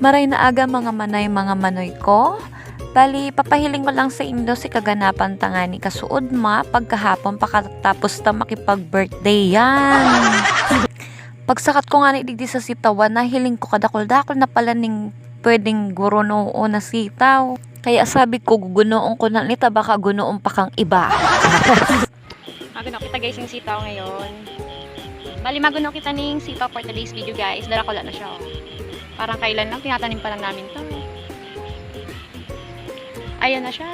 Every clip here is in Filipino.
Maray na aga mga manay mga manoy ko. Bali, papahiling ko lang sa Indo si kaganapan tanga ni kasuod ma pagkahapon pakatapos ta makipag-birthday yan. Pagsakat ko nga ni digdi sa sitawan, nahiling ko kadakol-dakol na pala ning pwedeng guro noo na sitaw. Kaya sabi ko, gugunoon ko na nita baka gunoon pa kang iba. Maguno kita guys yung sitaw ngayon. Bali, maguno kita ning sitaw for today's video guys. Dala ko lang na siya. Oh. Parang kailan lang, tinatanim pa lang namin to. Ayan na siya.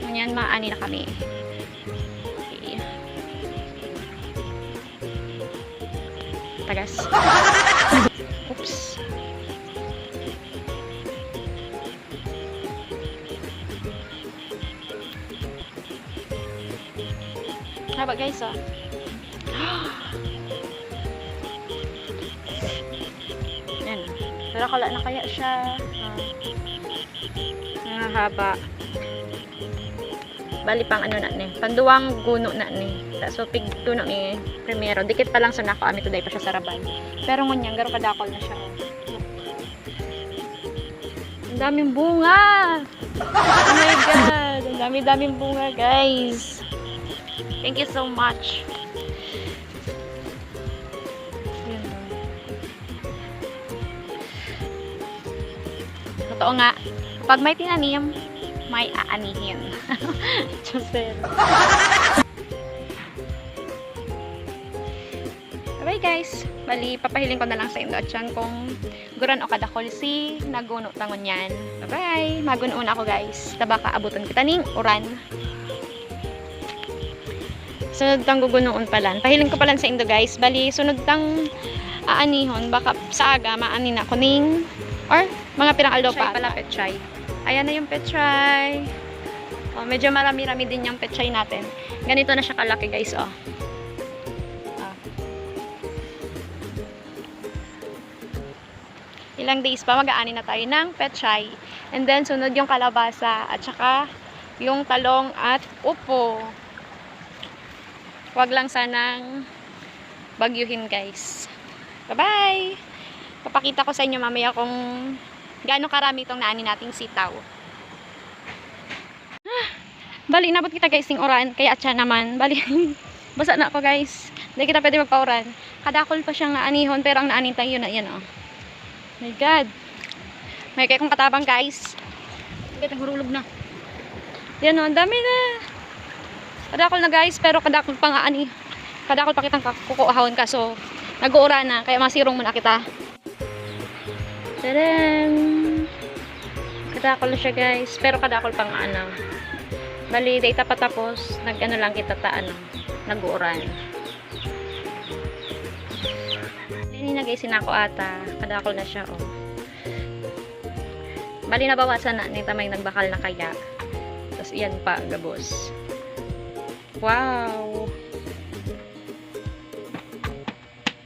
Ganyan, maani na kami. Okay. Tagas. Oops. Haba guys, oh. Yan. Pero kala na kaya siya. Haba. Bali pang ano na ni. Panduwang guno na ni. So pigto na ni primero. Dikit pa lang sa nako ami today pa siya saraban. Pero ngunyan garo kadakol na siya. Ang daming bunga. Oh my god. Ang dami-daming bunga, guys. Thank you so much. Totoo nga, pag may tinanim, may aanihin. Josel. Okay guys, bali papahiling ko na lang sa indo at yan kung guran o kadakol si naguno tangon yan. Bye bye, maguno na ako guys. Tabaka abutan kita ning uran. Sunod tang gugunoon palan. Pahiling ko palan sa indo guys. Bali sunod tang aanihon baka sa aga maani na kuning or mga pirang aldo pa pala petchay. Ayan na yung petchay. Oh, medyo marami-rami din yung petchay natin. Ganito na siya kalaki guys, oh. Ilang days pa mag-aani na tayo ng petchay. And then sunod yung kalabasa at saka yung talong at upo. Huwag lang sanang bagyuhin guys. Bye-bye! Papakita ko sa inyo mamaya kung gaano karami itong naani nating sitaw. Bali, inabot kita guys ng oran. Kaya atya naman. Bali, basa na ako guys. Hindi kita pwede magpa-oran. Kadakol pa siyang naanihon. Pero ang naanin tayo na yan, oh. My God. May kaya kong katabang guys. Kita hurulog na. Yan, oh. Ang dami na. Kadakol na guys. Pero kadakol pa nga ani. Kadakol pa kitang kukuahon ka. So, nag-uura na. Kaya masirong muna kita. Tadam! Kadakol na siya guys. Pero kadakol pa nga ano. Bali, data pa tapos. Nag-ano lang kita nag-uuran. Ninagaysin ako ata. Kadakol na siya, oh. Bali, nabawasan na. Nita may nagbakal na kaya. Tapos, iyan pa, gabos. Wow!